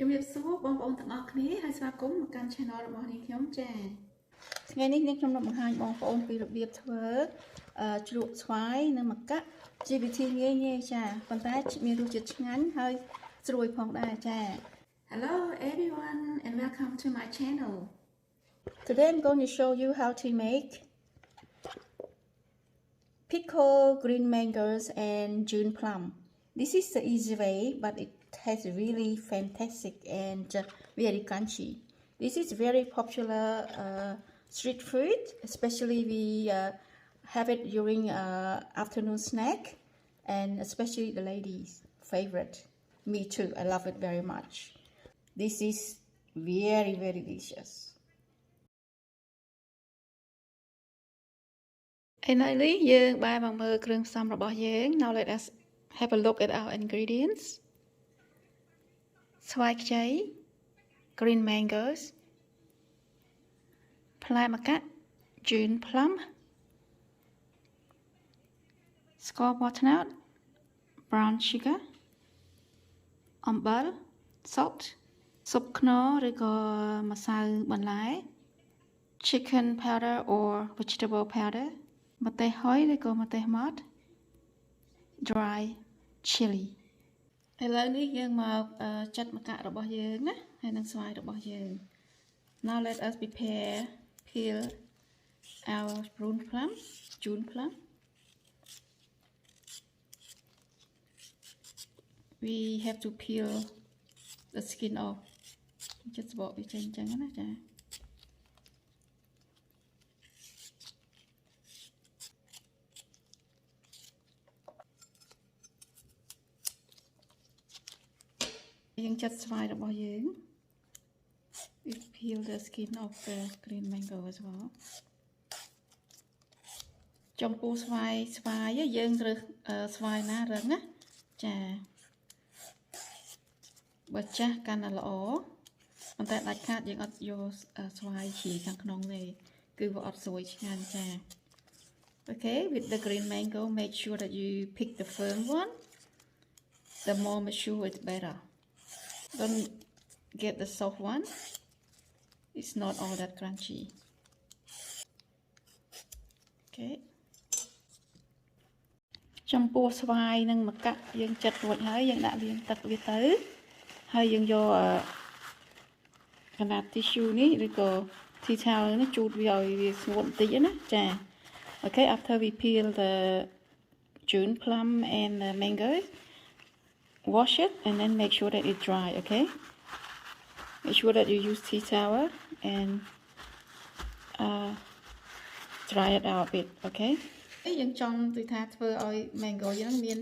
ជំរាបសួរបងប្អូនទាំងអស់គ្នាហើយស្វាគមន៍មកកាន់ channel របស់នាងខ្ញុំចា៎ថ្ងៃនេះនាងខ្ញុំនឹងបង្ហាញបងប្អូនពីរបៀបធ្វើជ្រក់ស្វាយនិងម្កាក់ជាវិធីងាយៗចា៎ប៉ុន្តែមានរសជាតិឆ្ងាញ់ហើយស្រួយផងដែរចា៎ Hello everyone and welcome to my channel. Today I'm going to show you how to make pickled green mangoes and June plum. This is the easy way, but it has really fantastic and very crunchy. This is very popular street food, especially we have it during afternoon snack, and especially the ladies' favorite. Me too, I love it very much. This is very delicious. Finally, យើងបានមកមើលគ្រឿងផ្សំរបស់យើង Now let us have a look at our ingredients. ស្វាយខ្ចី green mangoes ផ្លែម្កាក់ June plum ស្ករពណ៌ត្នោត brown sugar អំបិល salt ស៊ុបខ្នុរឬក៏ម្សៅបន្លែ chicken powder or vegetable powder ម្ទេសហុយឬក៏ម្ទេសម៉ដ្ឋ dry chili ឥឡូវនេះយើងមកចាត់ម្កាក់របស់យើងណាហើយនឹងស្វាយរបស់យើង Now let us peel our June plum. We have to peel the skin off. Just bọវាចេញចឹងណាចាយើងចាត់ស្វាយរបស់យើង We peel the skin off the green mango as well. ចំពោះស្វាយយើងរើសស្វាយណារឹងណាចាបើចាស់កាន់តែល្អប៉ុន្តែដាច់ខាតយើងអត់យកស្វាយជ្រីខាងក្នុងទេគឺវាអត់ស្រួយឆ្ងាញ់ចា Okay, with the green mango, make sure that you pick the firm one. The more mature, it's better. Don't get the soft one. It's not all that crunchy. Okay. ចំពោះស្វាយនិងម្កាក់យើងចិតរួចហើយយើងដាក់លាងទឹកវាទៅហើយយើងយកកណាត់ tissue នេះឬក៏ tea towel នេះជូតវាឲ្យវាស្ងួតបន្តិចណាចា Okay, after we peel the June plum and the mango, wash it and then make sure that it's dry, okay? Make sure that you use tea towel and dry it out a bit, okay? យើងចង់ទីថាធ្វើឲ្យ mango យើងមាន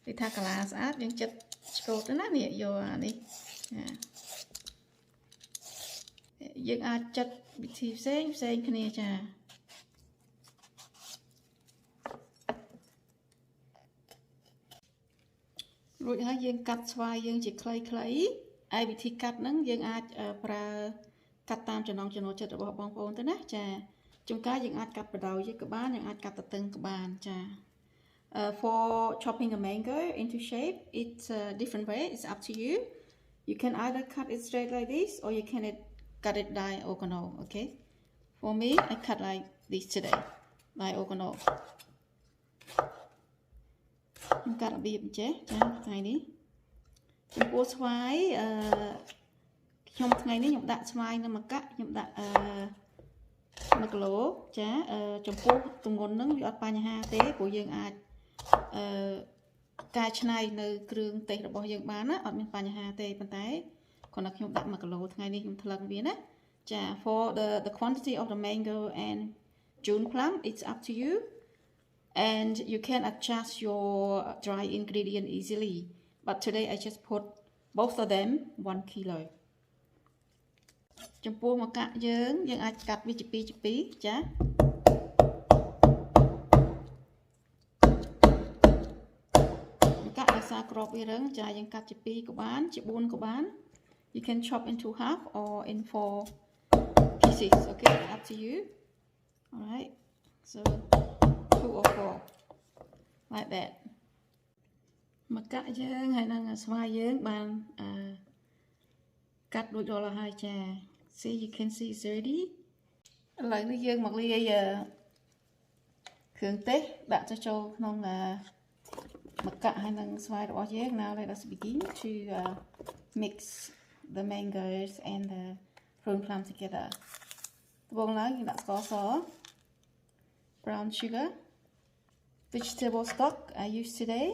ទីថាកាឡាស្អាតយើងចិត្តឆ្កូតទៅណានេះយកអានេះយើងអាចចាត់វិធីផ្សេងគ្នាចារួចហើយយើងកាត់ស្វាយយើងជាខ្លីៗហើយវិធីកាត់ហ្នឹងយើងអាចប្រើកាត់តាមចំណង់ចំណូលចិត្តរបស់បងប្អូនទៅណាចាជួនកាលយើងអាចកាត់បដៅយក៏បានយើងអាចកាត់តឹងក៏បានចា For chopping a mango into shape it's a different way. It's up to you. You can either cut it straight like this or you can cut it diagonal, okay? For me I cut like this today, diagonal. ខ្ញុំកាត់របៀបអញ្ចេះចាថ្ងៃនេះចំពោះស្វាយខ្ញុំថ្ងៃនេះខ្ញុំដាក់ស្វាយនិងម្កាក់ខ្ញុំដាក់1គីឡូចាចំពោះទម្ងន់ហ្នឹងវាអត់បញ្ហាទេព្រោះយើងអាចកែច្នៃនៅគ្រឿងទេសរបស់យើងបានណាអត់មានបញ្ហាទេប៉ុន្តែគ្រាន់តែខ្ញុំដាក់1គីឡូថ្ងៃនេះខ្ញុំថ្លឹងវាណាចា For the quantity of the mango and June plum it's up to you and you can adjust your dry ingredient easily but today I just put both of them 1 kilo ចំពោះម្កាក់យើងអាចកាត់វាជា2ចាម្កាក់ដោយសារក្របវារឹងចាយើងកាត់ជា2ក៏បានជា4ក៏បាន You can chop into half or in 4 pieces, okay? Up to you. All right. So 2 or 4 like that. ម្កាក់យើងហើយនឹងស្វាយយើងបាន cắt đôi đó là hai trà. See, you can see it's ready. Lấy cái dương mặc ly khương tết bạn cho châu nông là mặc cả hai năng xoay đó chứ. Now let us begin to mix the mangoes and the prune plum together. Vòng lá chúng ta có só, brown sugar, vegetable stock I used today,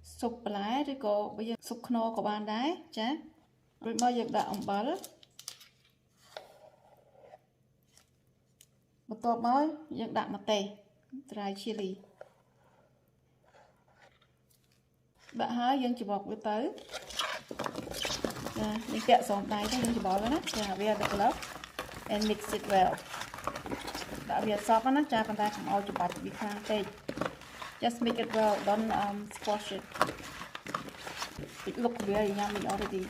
súp lá rồi có bây giờ súp Khmer của bạn đấy, chá. Rồi bây giờ đã ống bál. Một tô mới, giờ đã mặt tê, dry chili. Bạn hái dân chỉ bọc với tới. Mình kẹo sống đáy cho dân chỉ bọc với nó, rồi bây giờ được lớp. And mix it well. Đã bây giờ sọp nó, cha phần ta không ao chỉ bọc bị khang tê. Just make it well, don't squash it. It look very yummy already.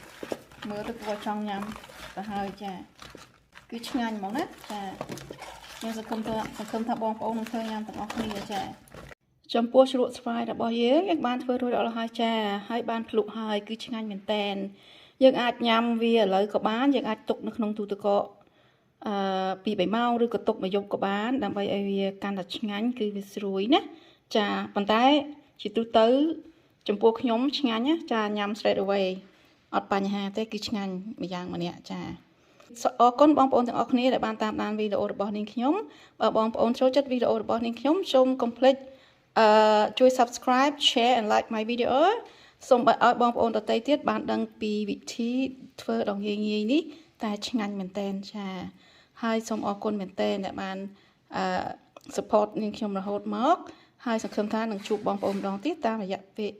Mưa được vào trong nhắm và hơi chà. Cứ ngành món nát chà. Nhưng sẽ không thả bong ôn thơ nhắm tặng ốc này chà. Trong bố sữa fry đã bỏ dưỡng, các bạn thưa thôi đó là hai chà. Hai bạn lục hai cứ ngành mình tên. Nhưng ai nhắm vì lời của bán, nhưng ai tục nó không thu tự có. Bị bày mau rồi có tục mà dùng của bán. Đảm bảo càng là ngành cứ vì sủi nè. Chà, bàn tay chỉ tu tới trong buộc nhóm ngành nhé, chà nhằm straight away. Ở bàn nhà tới cứ ngành mà dạng mà nè, chà. Ở con bóng ôn thằng ốc này để bàn tạm đàn videoរបស់នាងខ្ញុំបើបងប្អូនចូលចិត្តវីដេអូរបស់នាងខ្ញុំសូម complete ជួយ subscribe share and like my video សូមឲ្យបងប្អូនដទៃទៀតបានដឹងពីវិធីធ្វើដ៏ងាយៗនេះតែឆ្ងាញ់មែនតើចាហើយសូមអរគុណមែនតើដែលបានsupport នាងខ្ញុំរហូតមកហើយសង្ឃឹមថានឹងជួបបងប្អូនម្ដងទៀតតាមរយៈពេល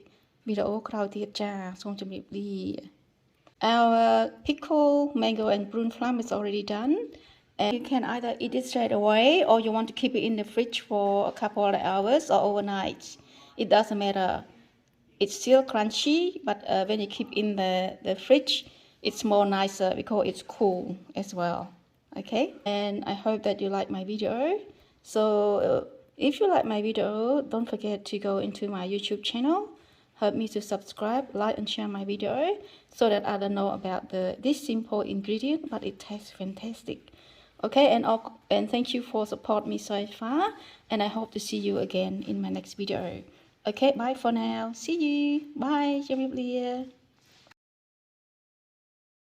វីដេអូក្រោយទៀតចាសូមជម្រាបលា Our pickle mango and prune plum is already done and you can either eat it straight away or you want to keep it in the fridge for a couple of hours or overnight. It doesn't matter. It's still crunchy but when you keep in the fridge it's more nicer because it's cool as well. Okay, and I hope that you like my video. So if you like my video, don't forget to go into my YouTube channel. Help me to subscribe, like and share my video so that others know about this simple ingredient, but it tastes fantastic. Okay, and thank you for support me so far, and I hope to see you again in my next video. Okay, bye for now. See you. Bye.